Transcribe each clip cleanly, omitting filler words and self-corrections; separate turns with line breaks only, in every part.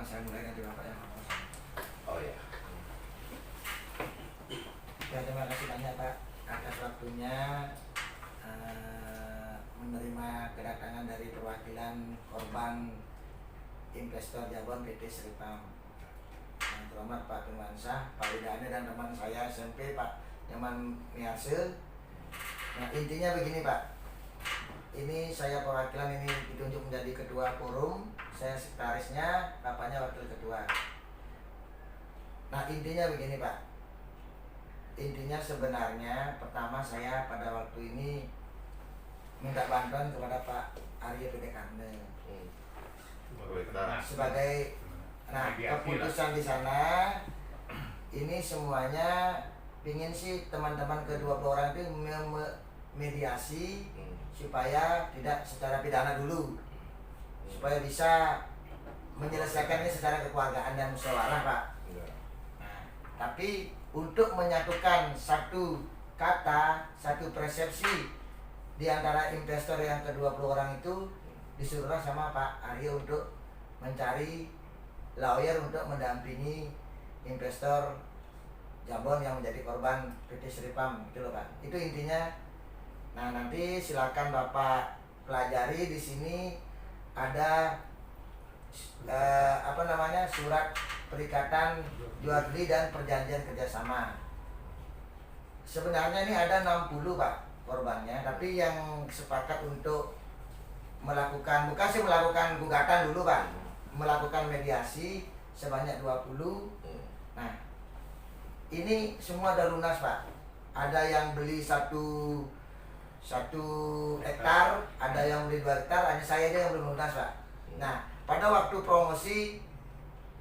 saya mulai nanti Bapak yang ngomong.
Oh ya.
Ya, terima kasih banyak Pak atas waktunya menerima kedatangan dari perwakilan korban investor Jabon PT Seripam. Yang terhormat Pak Firmansyah, Pak Widane dan teman saya SMP Pak Nyaman Miarse. Nah intinya begini Pak, ini saya perwakilan ini ditunjuk menjadi ketua forum, saya sekretarisnya, bapaknya wakil ketua. Nah intinya begini Pak, intinya sebenarnya pertama saya pada waktu ini minta bantuan kepada Pak Arya Pedekarne sebagai keputusan di sana ini semuanya pingin sih teman-teman ke-20 orang itu mediasi supaya tidak secara pidana dulu, supaya bisa menyelesaikan ini secara kekeluargaan dan musyawarah Pak. Nah, tapi untuk menyatukan satu kata, satu persepsi di antara investor yang ke-20 orang itu disuruhlah sama Pak Arya untuk mencari lawyer untuk mendampingi investor Jabon yang menjadi korban PT Seripam gitu loh Pak. Itu intinya. Nah, nanti silakan Bapak pelajari di sini ada surat perikatan jual beli dan perjanjian kerjasama. Sebenarnya ini ada 60 Pak korbannya, tapi yang sepakat untuk melakukan gugatan dulu Pak, melakukan mediasi sebanyak 20. Nah, ini semua ada lunas Pak. Ada yang beli satu hektar, ada yang beli 2 hektar, hanya saya aja yang belum lunas Pak. Nah, pada waktu promosi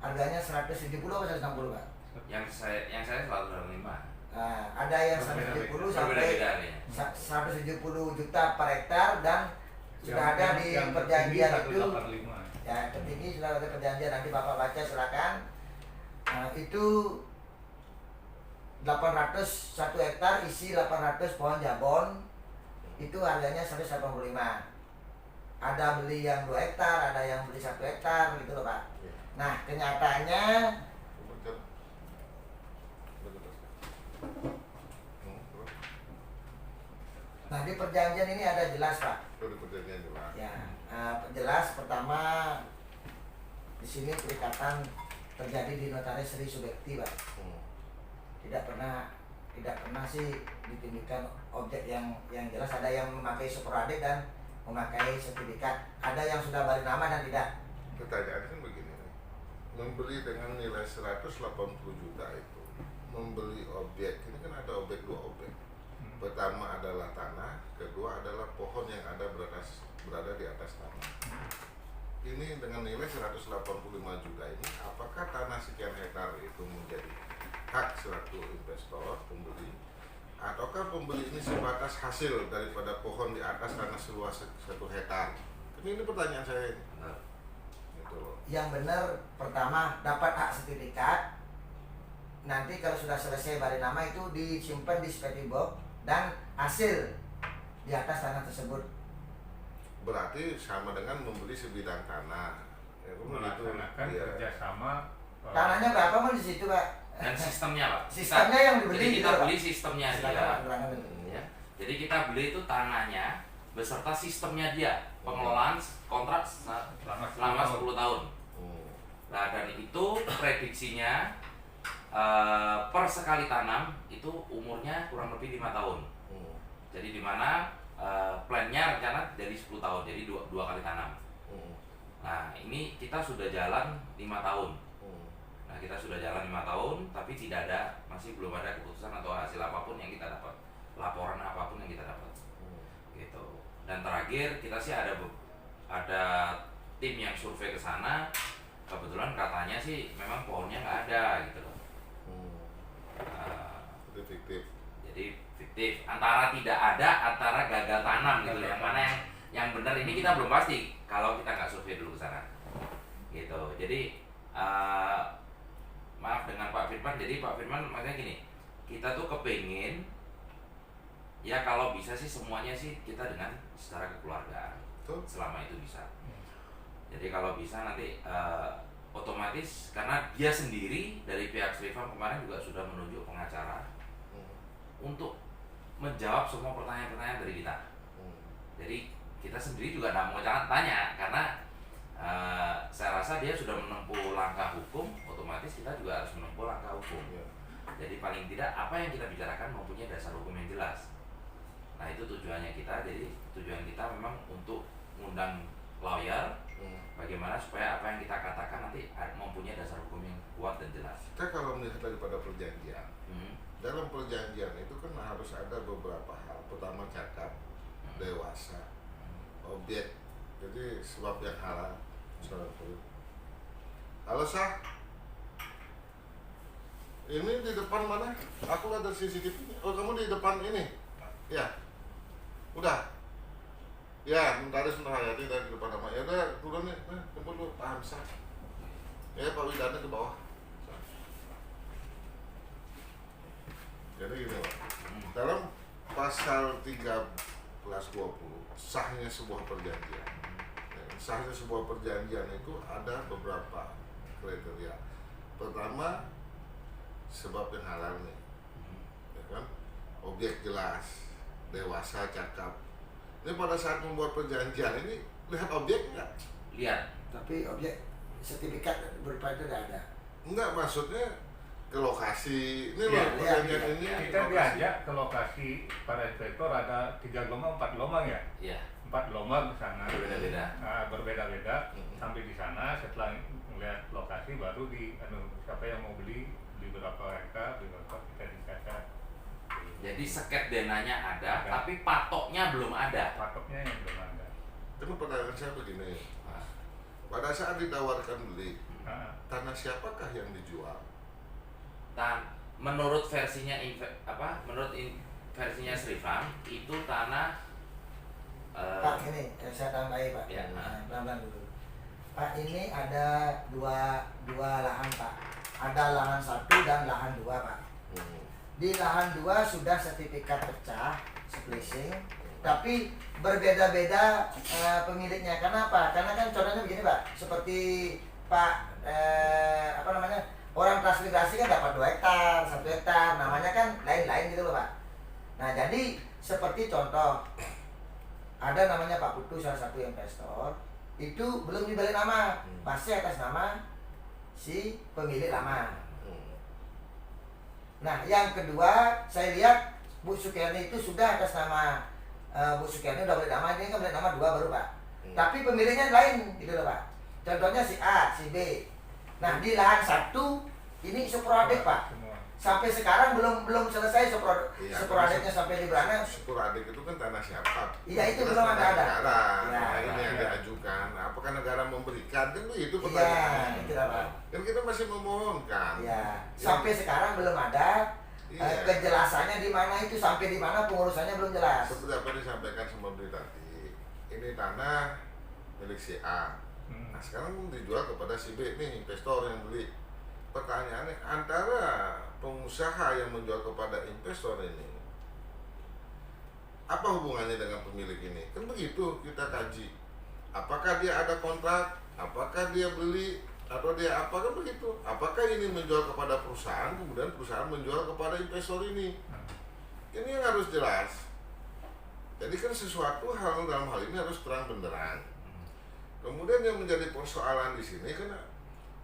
harganya 170 atau 160 Pak?
Yang saya 105.
Nah, ada yang 170 sampai 170 juta per hektar dan sudah ada di perjanjian itu. Ya, tertinggi sudah ada perjanjian, nanti Bapak baca silakan. Nah, itu 800 1 hektar isi 800 pohon Jabon itu harganya 185. Ada beli yang 2 hektar, ada yang beli 1 hektar gitu loh Pak. Nah kenyataannya di perjanjian ini ada jelas Pak. Ya, jelas pertama di sini perikatan terjadi di Notaris Sri Subekti Pak. Tidak pernah sih ditindikan objek yang jelas. Ada yang memakai sporadik dan memakai sertifikat. Ada yang sudah balik nama dan tidak.
Pertanyaannya kan begini, membeli dengan nilai 180 juta itu, membeli objek ini kan ada objek, 2 objek. Pertama adalah tanah, kedua adalah pohon yang berada di atas tanah. Ini dengan nilai 185 juta ini, apakah tanah sekian hektar itu menjadi hak selaku investor pembeli, ataukah pembeli ini sebatas hasil daripada pohon di atas tanah seluas 1 hektar? Ini pertanyaan saya ini. Gitu loh.
Yang benar pertama dapat hak sertifikat. Nanti kalau sudah selesai balik nama itu disimpan di speti box dan hasil di atas tanah tersebut.
Berarti sama dengan membeli sebidang tanah. Ya,
melaksanakan kerjasama.
Tanahnya berapa mau di situ Pak?
Dan sistemnya Pak.
Sistemnya yang dibeli.
Jadi kita
gitu,
beli sistemnya dia. Ya. Jadi kita beli itu tanahnya beserta sistemnya dia. Pengelolaan kontrak selama 10 tahun. Nah dan itu prediksinya per sekali tanam itu umurnya kurang lebih 5 tahun. Jadi dimana plannya rencana dari 10 tahun, jadi dua kali tanam. Nah ini kita sudah jalan 5 tahun. Nah kita sudah jalan 5 tahun, tapi masih belum ada keputusan atau hasil apapun yang kita dapat, laporan apapun yang kita dapat, gitu. Dan terakhir kita sih ada tim yang survei ke sana, kebetulan katanya sih memang pohonnya nggak ada gitu loh.
Itu fiktif.
Jadi fiktif, antara tidak ada, antara gagal tanam gitu. Yang mana yang benar ini kita belum pasti kalau kita nggak survei dulu ke sana, gitu. Jadi maaf dengan Pak Firman. Jadi Pak Firman makanya gini, kita tuh kepingin ya kalau bisa sih semuanya sih kita dengan secara kekeluargaan selama itu bisa. Jadi kalau bisa nanti otomatis karena dia sendiri dari pihak Srifam kemarin juga sudah menunjuk pengacara untuk menjawab semua pertanyaan-pertanyaan dari kita. Jadi kita sendiri juga tidak mau tanya karena saya rasa dia sudah menempuh langkah hukum, otomatis kita juga harus menempuh langkah hukum. Jadi paling tidak apa yang kita bicarakan mempunyai dasar hukum yang jelas. Nah itu tujuannya kita. Jadi tujuan kita memang untuk mengundang lawyer, bagaimana supaya apa yang kita katakan nanti mempunyai dasar hukum yang kuat dan jelas.
Kita kalau melihat daripada perjanjian, dalam perjanjian itu kan harus ada beberapa hal. Pertama cakap, dewasa, objek, jadi sebab yang halal. Halo sah, ini di depan mana? Aku ada CCTV. Oh kamu di depan ini? Ya, udah. Ya, bentar Hayati dari depan nama. Ya udah turun nih, jemput dulu Pak Hamzah. Ya Pak Widana ke bawah. Jadi gini Pak, dalam pasal 13-20 sahnya sebuah perjanjian. Sahnya sebuah perjanjian itu ada beberapa kriteria. Pertama, sebab yang halal nih, ya kan? Objek jelas, dewasa, cakap. Ini pada saat membuat perjanjian ini lihat objek nggak?
Lihat.
Tapi objek sertifikat berupa itu tidak ada.
Enggak, maksudnya ke lokasi. Ini
Iya,
loh perjanjian
iya.
ini.
Kita diajak ke lokasi para inspektor ada 3 gelombang, 4 gelombang ya.
Iya.
4 gelombang ke sana.
Berbeda-beda.
Berbeda-beda. Sampai di sana setelah melihat lokasi baru siapa yang mau beli berapa hektar, kita dicatat.
Jadi skedena-nya ada, tapi patoknya belum ada.
Patoknya yang belum ada.
Tapi pertanyaan saya begini, pada saat ditawarkan beli, tanah siapakah yang dijual?
Menurut versinya versinya Srifam itu tanah
Pak ini saya tambahin Pak.
Ya.
Pelan-pelan dulu. Pak ini ada dua lahan Pak. Ada lahan 1 dan lahan 2 Pak. Di lahan 2 sudah sertifikat pecah, splicing, tapi berbeda-beda pemiliknya. Kenapa? Karena kan contohnya begini Pak, seperti Pak orang transmigrasi kan dapat 2 hektar, 1 hektar, namanya kan lain-lain gitu loh Pak. Nah jadi seperti contoh, ada namanya Pak Putu, salah satu investor, itu belum dibalik nama, masih atas nama si pemilik lama. Nah, yang kedua, saya lihat Bu Sukiarni itu sudah atas nama Bu Sukiarni udah balik nama, ini kan balik nama 2 baru Pak. Tapi pemiliknya lain gitu loh Pak. Contohnya si A, si B. Nah, di lahan 1 ini sporadik Pak. Sampai sekarang belum selesai sporadiknya sampai di mana?
Sporadik itu kan tanah siapa?
Iya, itu belum ada.
Negara.
Ya,
Nah, ini yang diajukan. Nah, apakah negara memberikan? Kan itu
Iya,
pertanyaannya.
itu Pak.
Kan kita masih memohonkan.
Iya, sampai sekarang belum ada kejelasannya di mana itu, sampai di mana pengurusannya belum jelas.
Seperti apa yang disampaikan sama berita tadi. Ini tanah milik si A. Nah, sekarang dijual kepada si B nih, investor yang beli. Pertanyaannya, antara pengusaha yang menjual kepada investor ini, apa hubungannya dengan pemilik ini? Kan begitu kita kaji. Apakah dia ada kontrak? Apakah dia beli? Atau dia apa? Kan begitu. Apakah ini menjual kepada perusahaan, kemudian perusahaan menjual kepada investor ini? Ini yang harus jelas. Jadi kan sesuatu hal dalam hal ini harus terang benderang. Kemudian yang menjadi persoalan di sini kan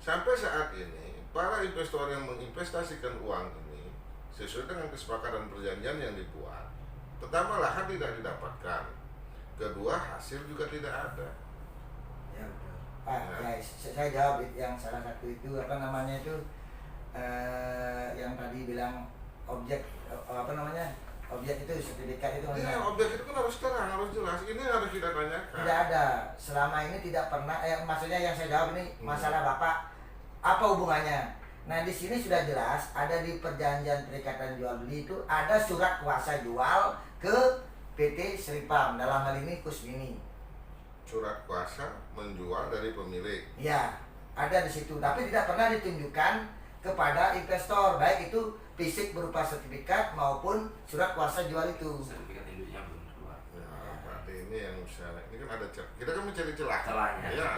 sampai saat ini para investor yang menginvestasikan uang ini sesuai dengan kesepakatan perjanjian yang dibuat, pertama lahan tidak didapatkan, kedua hasil juga tidak ada.
Ya betul. Pak, ya, saya jawab yang salah satu itu apa namanya itu yang tadi bilang objek objek itu sertifikat itu.
Iya, objek itu kan harus terang, harus jelas. Ini harus kita tanyakan.
Tidak ada. Selama ini tidak pernah. Maksudnya yang saya jawab ini masalah Bapak apa hubungannya? Nah di sini sudah jelas ada di perjanjian perikatan jual beli itu ada surat kuasa jual ke PT Srifam, dalam hal ini Kusmini.
Surat kuasa menjual dari pemilik.
Ya, ada di situ. Tapi tidak pernah ditunjukkan kepada investor, baik itu fisik berupa sertifikat maupun surat kuasa jual itu.
Sertifikat induknya belum keluar.
Ya, berarti ini yang misalnya ini kan ada kita kan mencari celah.
Celahnya.
Ya.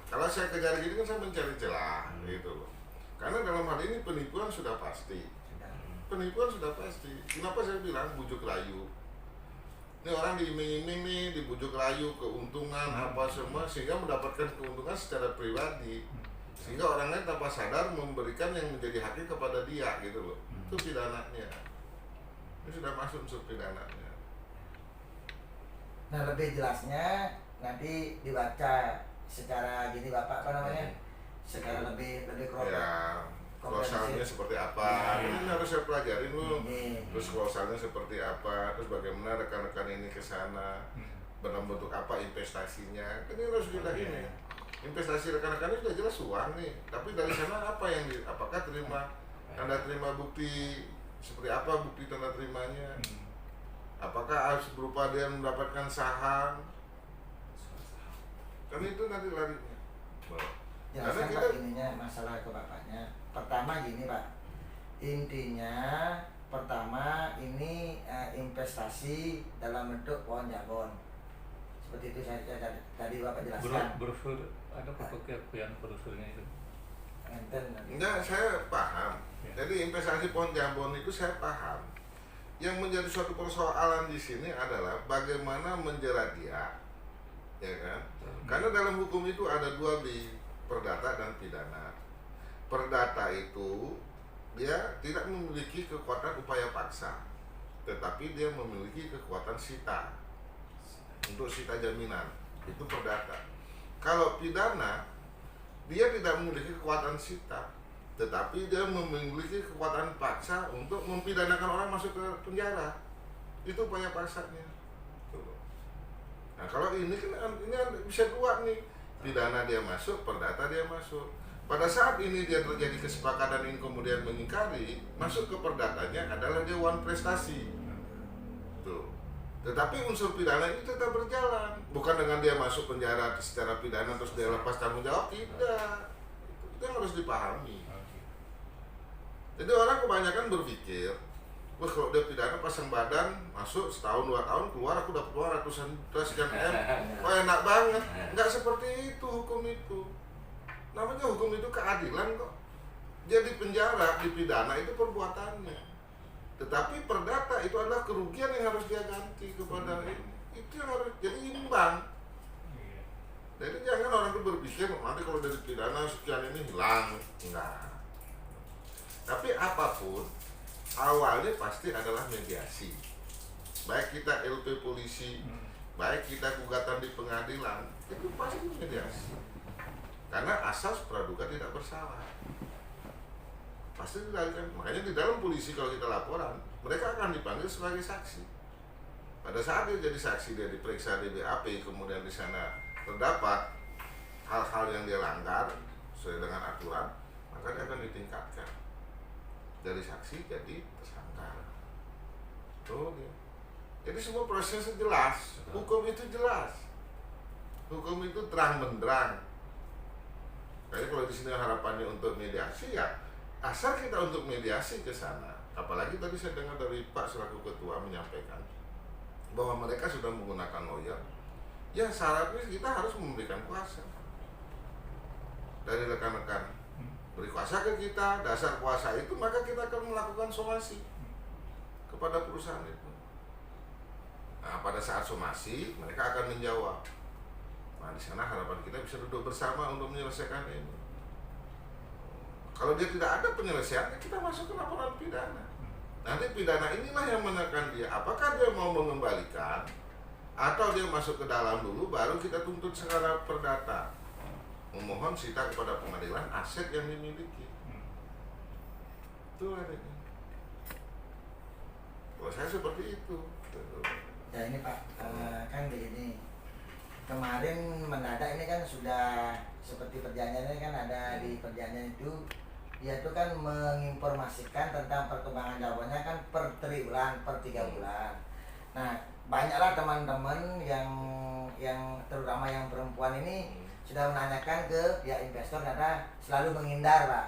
Kalau saya kejar gini kan saya mencari celah gitu loh. Karena dalam hal ini penipuan sudah pasti. Penipuan sudah pasti. Kenapa saya bilang bujuk rayu? Ini orang diiming-iming nih, dibujuk rayu keuntungan apa semua sehingga mendapatkan keuntungan secara pribadi. Sehingga orang lain tanpa sadar memberikan yang menjadi haknya kepada dia gitu loh. Itu pidananya. Ini sudah masuk unsur pidananya.
Nah, lebih jelasnya nanti dibaca secara gini Bapak, apa namanya? Secara lebih
Ya, klausalnya seperti apa? Ini harus saya pelajarin lu. Terus klausalnya seperti apa? Terus bagaimana rekan-rekan ini ke sana? Dalam bentuk apa investasinya? Ini harus kita ini. Investasi rekan-rekan ini sudah jelas uang nih. Tapi dari sana apa yang apakah terima tanda terima bukti seperti apa bukti tanda terimanya? Apakah harus berupa dia mendapatkan saham? Kan itu nanti larinya.
Jelaskan Pak ininya masalah ke Bapaknya. Pertama gini Pak, intinya pertama ini investasi dalam bentuk pohon jabon. Seperti itu saya tadi Bapak jelaskan.
Brosur ada fotokopian brosurnya itu.
Enggak, saya paham. Jadi investasi pohon jambon itu saya paham. Yang menjadi suatu persoalan di sini adalah bagaimana menjerat dia, ya kan? Karena dalam hukum itu ada dua perdata dan pidana. Perdata itu dia tidak memiliki kekuatan upaya paksa, tetapi dia memiliki kekuatan sita untuk sita jaminan. Itu perdata. Kalau pidana dia tidak memiliki kekuatan sita, tetapi dia memiliki kekuatan paksa untuk mempidanakan orang masuk ke penjara. Itu upaya paksanya. Nah kalau ini kan bisa dua nih, pidana dia masuk, perdata dia masuk. Pada saat ini dia terjadi kesepakatan ini kemudian mengingkari, masuk ke perdatanya adalah dia wan prestasi. Tuh. Tetapi unsur pidana itu tetap berjalan, bukan dengan dia masuk penjara secara pidana terus dia lepas tanggung jawab, tidak. Itu yang harus dipahami. Jadi orang kebanyakan berpikir, wah kalau dia pidana pasang badan, masuk setahun 2 tahun, keluar aku dapat uang ratusan sekian M, wah enak banget. Nggak seperti itu hukum itu. Namanya hukum itu keadilan kok. Dia di penjara, dipidana itu perbuatannya. Tetapi perdata itu adalah kerugian yang harus dia ganti kepada ini. Itu yang harus jadi imbang. Jadi jangan orang itu berpikir nanti kalau dari pidana sekian ini hilang. Enggak. Tapi apapun awalnya pasti adalah mediasi. Baik kita LP polisi, baik kita gugatan di pengadilan, itu pasti mediasi. Karena asas praduga tidak bersalah. Pasti dilarikan. Makanya di dalam polisi kalau kita laporan, mereka akan dipanggil sebagai saksi. Pada saat dia jadi saksi, dia diperiksa di BAP, kemudian di sana terdapat hal-hal yang dia langgar sesuai dengan aturan, maka dia akan ditingkatkan dari saksi jadi tersangka. Tuh dia. Jadi semua prosesnya jelas, hukum itu jelas, hukum itu terang benderang. Kayaknya kalau di sini harapannya untuk mediasi ya asal kita untuk mediasi ke sana. Apalagi tadi saya dengar dari Pak selaku ketua menyampaikan bahwa mereka sudah menggunakan lawyer. Ya syaratnya kita harus memberikan kuasa dari rekan-rekan. Beri kuasa ke kita, dasar kuasa itu maka kita akan melakukan somasi kepada perusahaan itu. Nah pada saat somasi mereka akan menjawab. Nah di sana harapan kita bisa duduk bersama untuk menyelesaikan ini. Kalau dia tidak ada penyelesaiannya, kita masuk ke laporan pidana. Nanti pidana inilah yang menekan dia. Apakah dia mau mengembalikan atau dia masuk ke dalam dulu, baru kita tuntut secara perdata. Memohon sita kepada pengadilan aset yang dimiliki. Itu adanya. Kalau saya seperti itu.
Ya ini Pak, kan begini. Kemarin mendadak ini kan sudah seperti perjanjiannya kan ada di perjanjian itu, dia itu kan menginformasikan tentang perkembangan jawabannya kan per 3 bulan, per 3 bulan. Nah banyaklah teman-teman yang terutama yang perempuan ini sudah menanyakan ke pihak investor karena selalu menghindar Pak.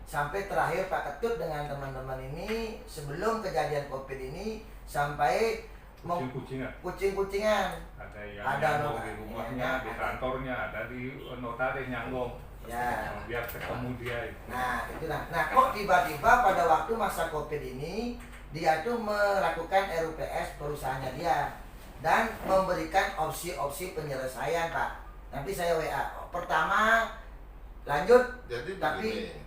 Sampai terakhir Pak Ketut dengan teman-teman ini sebelum kejadian COVID ini sampai
kucing-kucingan.
Kucing-kucingan.
Ada yang
Ada
nyanggong
notaris.
di rumahnya,
Ya,
di
ada.
kantornya, ada di notaris nyanggong.
Ya.
Biar ketemu dia itu.
Nah, itu nah kok tiba-tiba pada waktu masa Covid ini dia tuh melakukan RUPS perusahaannya dia dan memberikan opsi-opsi penyelesaian, Pak. Nanti saya WA. Pertama lanjut,
Jadi
tapi
begini,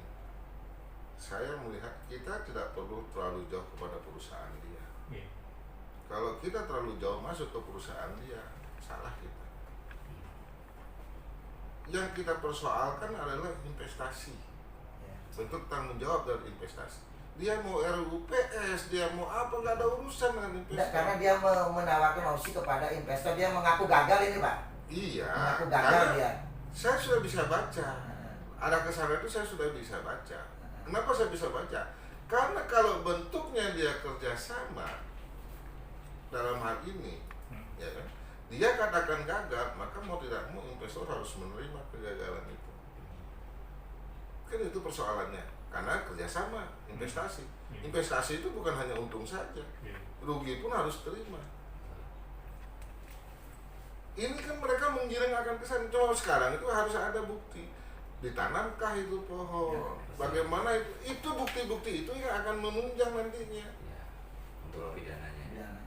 saya melihat kita tidak perlu terlalu jauh kepada perusahaan dia.
Iya.
Kalau kita terlalu jauh masuk ke perusahaan dia, salah kita. Yang kita persoalkan adalah investasi, bentuk tanggung jawab dari investasi. Dia mau RUPS, dia mau apa, nggak ada urusan dengan
tidak,
investasi.
karena dia menawarkan opsi kepada investor, dia mengaku gagal ini, Pak.
Iya,
Mengaku gagal
karena
dia.
saya sudah bisa baca. Ada kesana itu saya sudah bisa baca. Kenapa saya bisa baca? Karena kalau bentuknya dia kerjasama dalam hal ini, ya kan, dia katakan gagal, maka mau tidak mau investor harus menerima kegagalan itu. Kan itu persoalannya, karena kerjasama, investasi. Investasi itu bukan hanya untung saja, rugi pun harus terima. Ini kan mereka menggiring akan kesan. Cuma sekarang itu harus ada bukti. Ditanamkah itu pohon? Bagaimana itu? Itu bukti-bukti itu yang akan menunjang nantinya.
Ya, untuk pidananya.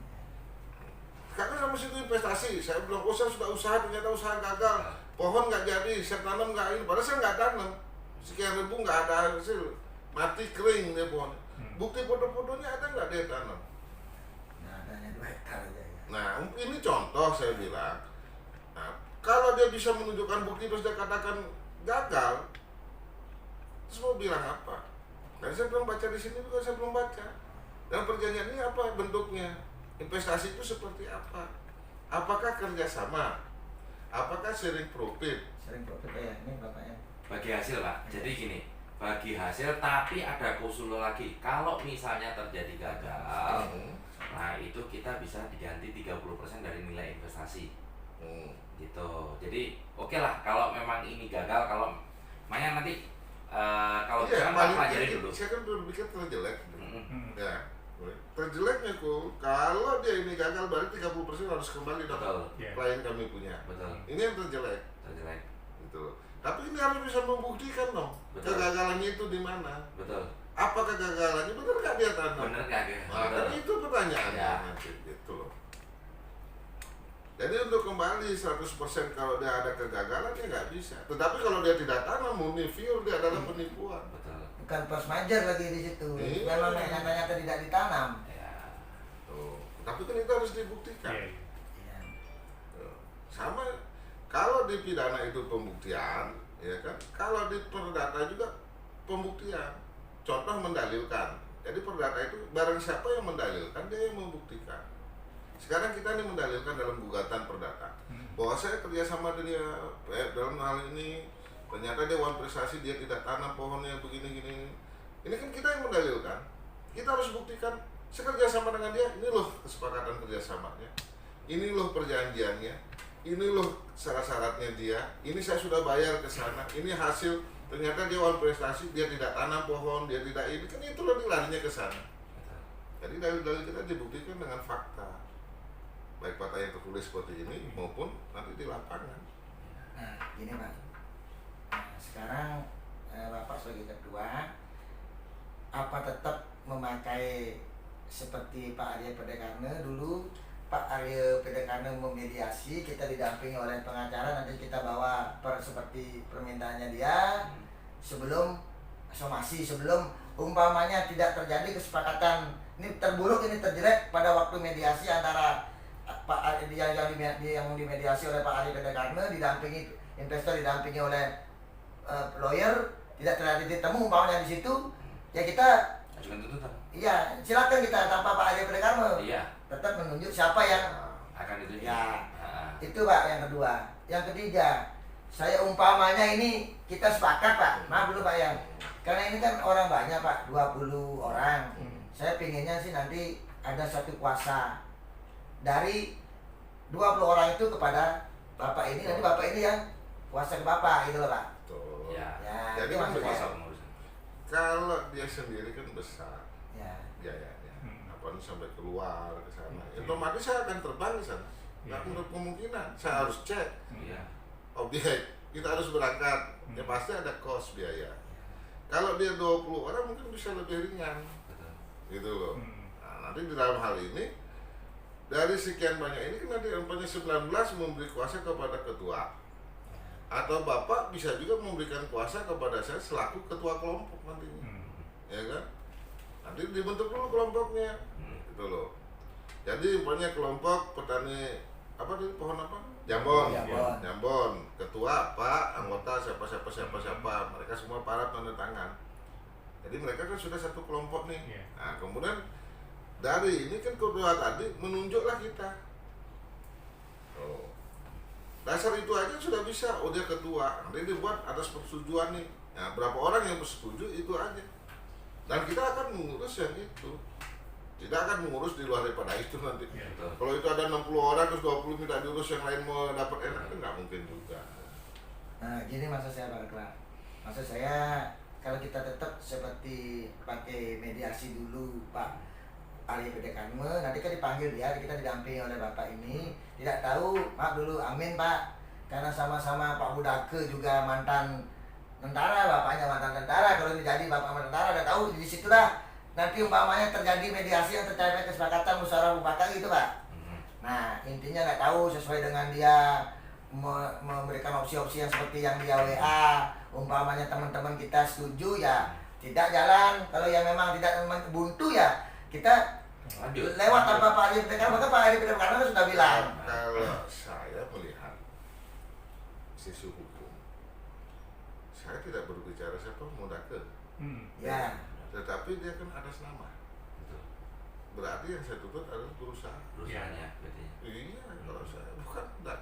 Karena sama situ investasi, saya bilang, oh saya sudah usaha, ternyata usaha gagal, pohon nggak jadi, saya tanam nggak ini, padahal saya nggak tanam, sekian ribu nggak ada hasil, mati kering dia pohon. Bukti foto-fotonya ada nggak dia tanam?
Nah, adanya 2 hektar aja ya.
Nah, ini contoh saya bilang, nah, kalau dia bisa menunjukkan bukti terus dia katakan gagal, terus mau bilang apa? Nah, saya belum baca di sini juga, saya belum baca. Dan perjanjian ini apa bentuknya? Investasi itu seperti apa? Apakah kerjasama? Apakah sharing profit?
Sering profit ya, ini bapaknya.
Bagi hasil, Pak. Jadi gini, bagi hasil tapi ada klausul lagi. Kalau misalnya terjadi gagal, nah itu kita bisa diganti 30% dari nilai investasi. Gitu. Jadi oke lah kalau memang ini gagal, kalau makanya nanti kalau
Iya,
kan
paling
pelajari
tinggi.
dulu.
Saya kan berpikir terjelek.
Mm-mm.
Ya. Terjeleknya kalau dia ini gagal berarti 30% harus kembali
Betul.
dapat klien kami punya.
Betul.
Ini yang terjelek.
Terjelek.
Gitu. Tapi ini harus bisa membuktikan dong.
Betul.
Kegagalannya itu di mana?
Betul.
Apa kegagalannya? Benar nggak dia tanam?
Bener nggak?
Nah, kan itu pertanyaannya
Ya.
nanti gitu loh. Jadi untuk kembali 100% kalau dia ada kegagalan dia nggak bisa. Tetapi kalau dia tidak tanam, murni pure dia adalah penipuan.
Betul.
Bukan plus major lagi di situ.
Iya.
Memang nyata-nyata tidak ditanam.
Ya.
Tuh. Tapi kan itu harus dibuktikan.
Iya.
Iya.
Tuh. Sama kalau di pidana itu pembuktian, ya kan? Kalau di perdata juga pembuktian. Contoh mendalilkan. Jadi perdata itu barang siapa yang mendalilkan dia yang membuktikan. Sekarang kita ini mendalilkan dalam gugatan perdata bahwa saya kerjasama dengan dia dalam hal ini, ternyata dia wan prestasi, dia tidak tanam pohonnya begini gini. Ini kan kita yang mendalilkan. Kita harus buktikan saya kerjasama dengan dia. Ini loh kesepakatan kerjasamanya. Ini loh perjanjiannya. Ini loh syarat-syaratnya dia. Ini saya sudah bayar ke sana. Ini hasil. Ternyata dia wan prestasi, dia tidak tanam pohon, dia tidak ini. Kan itu loh larinya ke sana. Jadi dalil-dalil kita dibuktikan dengan fakta. Baik fakta yang tertulis seperti ini maupun nanti di lapangan.
Nah, gini Pak. Nah, sekarang Bapak sebagai ketua, apa tetap memakai seperti Pak Arya Pedekarne dulu? Pak Arya Pedekarne memediasi, kita didampingi oleh pengacara, nanti kita bawa seperti permintaannya dia sebelum somasi, sebelum umpamanya tidak terjadi kesepakatan ini terburuk, ini terjelek pada waktu mediasi antara Pak yang dimediasi oleh Pak Arya Pedekarne, didampingi investor, didampingi oleh lawyer, tidak terjadi temu umpamanya di situ, ya kita
Ajukan tuntutan.
iya silakan kita tanpa Pak Arya Pedekarne
Iya.
tetap menunjuk siapa yang
Akan itu.
ya
Ah.
itu Pak yang kedua. Yang ketiga, saya umpamanya ini kita sepakat Pak, maaf dulu Pak ya, karena ini kan orang banyak Pak, 20 orang. Saya pinginnya sih nanti ada satu kuasa dari 20 orang itu kepada Bapak ini, nanti Bapak ini yang kuasa ke Bapak gitu loh Pak.
Tuh.
Ya.
Ya,
Jadi
itu
kan
maksudnya.
Kuasa pengurusan.
Kalau dia sendiri kan besar
Ya.
biayanya. sampai keluar ke sana. Otomatis saya akan terbang ke sana. Nggak menurut kemungkinan, saya harus cek objek. Kita harus berangkat, ya pasti ada cost biaya. Kalau dia 20 orang mungkin bisa lebih ringan, gitu loh. Nah, nanti di dalam hal ini dari sekian banyak ini kan nanti umpamanya 19 memberi kuasa kepada ketua, atau bapak bisa juga memberikan kuasa kepada saya selaku ketua kelompok nantinya, ya kan? Nanti dibentuk dulu kelompoknya, gitu loh. Jadi umpamanya kelompok petani apa tuh pohon apa? Jambon, ketua, pak, anggota siapa, mereka semua para tanda tangan. Jadi mereka kan sudah satu kelompok nih. Nah, kemudian dari ini kan ketua tadi menunjuklah kita. Dasar itu aja sudah bisa, dia ketua. Nanti dibuat atas persetujuan nih. Nah, berapa orang yang bersetuju itu aja. Dan kita akan mengurus yang itu. Tidak akan mengurus di luar daripada itu nanti. Kalau itu ada 60 orang terus 20 minta diurus, yang lain mau dapat enak, itu nggak mungkin juga.
Nah, gini maksud saya Pak Ketua. Maksud saya kalau kita tetap seperti pakai mediasi dulu Pak ahli PDKM, nanti kan dipanggil dia, kita didampingi oleh Bapak ini. Tidak tahu, maaf dulu, amin Pak. Karena sama-sama Pak Budake juga mantan tentara, bapaknya mantan tentara. Kalau ini jadi bapak mantan tentara, udah tahu di situ dah. Nanti umpamanya terjadi mediasi yang tercapai kesepakatan musyawarah mufakat gitu Pak. Nah intinya nggak tahu sesuai dengan dia memberikan opsi-opsi yang seperti yang dia WA. Umpamanya teman-teman kita setuju ya tidak jalan. Kalau yang memang tidak buntu ya kita lanjut lewat tanpa Pak Adi PDKM. Maka Pak Adi PDKM karena sudah bilang.
Kalau saya melihat sisi hukum, saya tidak berbicara siapa Mudake.
Ya.
Tetapi dia kan atas nama. Berarti yang saya tuntut adalah perusahaan.
Perusahaannya berarti.
Iya, kalau saya bukan enggak.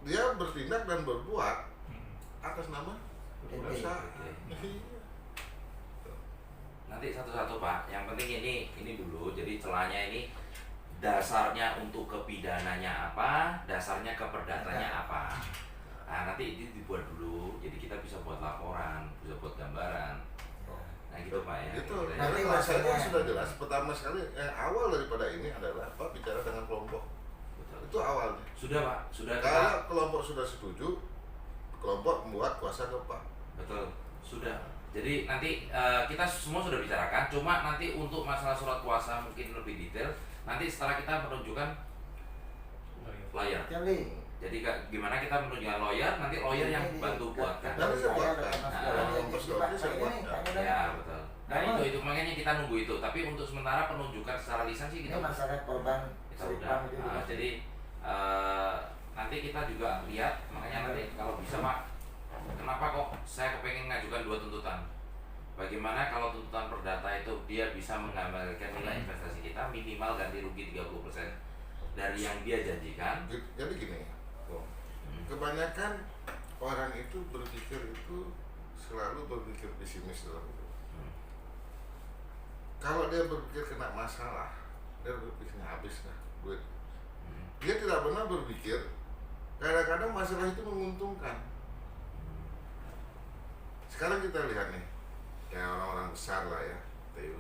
Dia bertindak dan berbuat atas nama perusahaan. Iya.
Nanti satu-satu Pak. Yang penting ini dulu. Jadi celahnya ini dasarnya untuk kepidananya apa, dasarnya keperdatanya apa. Nah nanti itu dibuat dulu. Jadi kita bisa buat laporan, bisa buat gambaran. Nah gitu Pak ya.
Itu.
Nanti
masalahnya sudah jelas. Pertama sekali yang awal daripada ini adalah Pak bicara dengan kelompok.
Betul.
Itu awalnya.
Sudah Pak, sudah
Kalau kelompok sudah setuju, kelompok membuat kuasa ke Pak.
Betul, sudah. Jadi nanti kita semua sudah bicarakan. Cuma nanti untuk masalah surat kuasa mungkin lebih detail. Nanti setelah kita menunjukkan lawyer. Jadi gimana kita menunjukkan lawyer, nanti lawyer yang bantu buatkan.
Nanti saya buatkan. Saya buatkan.
Ya betul. Nah itu makanya kita nunggu itu. Tapi untuk sementara penunjukan secara lisan sih kita
masalah korban
kita udah. Jadi nanti kita juga lihat. Makanya nanti kalau bisa Pak, kenapa kok saya kepengen ngajukan 2 tuntutan? Bagaimana kalau tuntutan perdata itu dia bisa menggambarkan nilai investasi kita minimal ganti rugi 30% dari yang dia janjikan.
Jadi gini, kebanyakan orang itu berpikir itu selalu berpikir pesimis dalam hidup. Kalau dia berpikir kena masalah, dia berpikir habis lah duit. Dia tidak pernah berpikir kadang-kadang masalah itu menguntungkan. Sekarang kita lihat nih, ya orang-orang besar lah ya,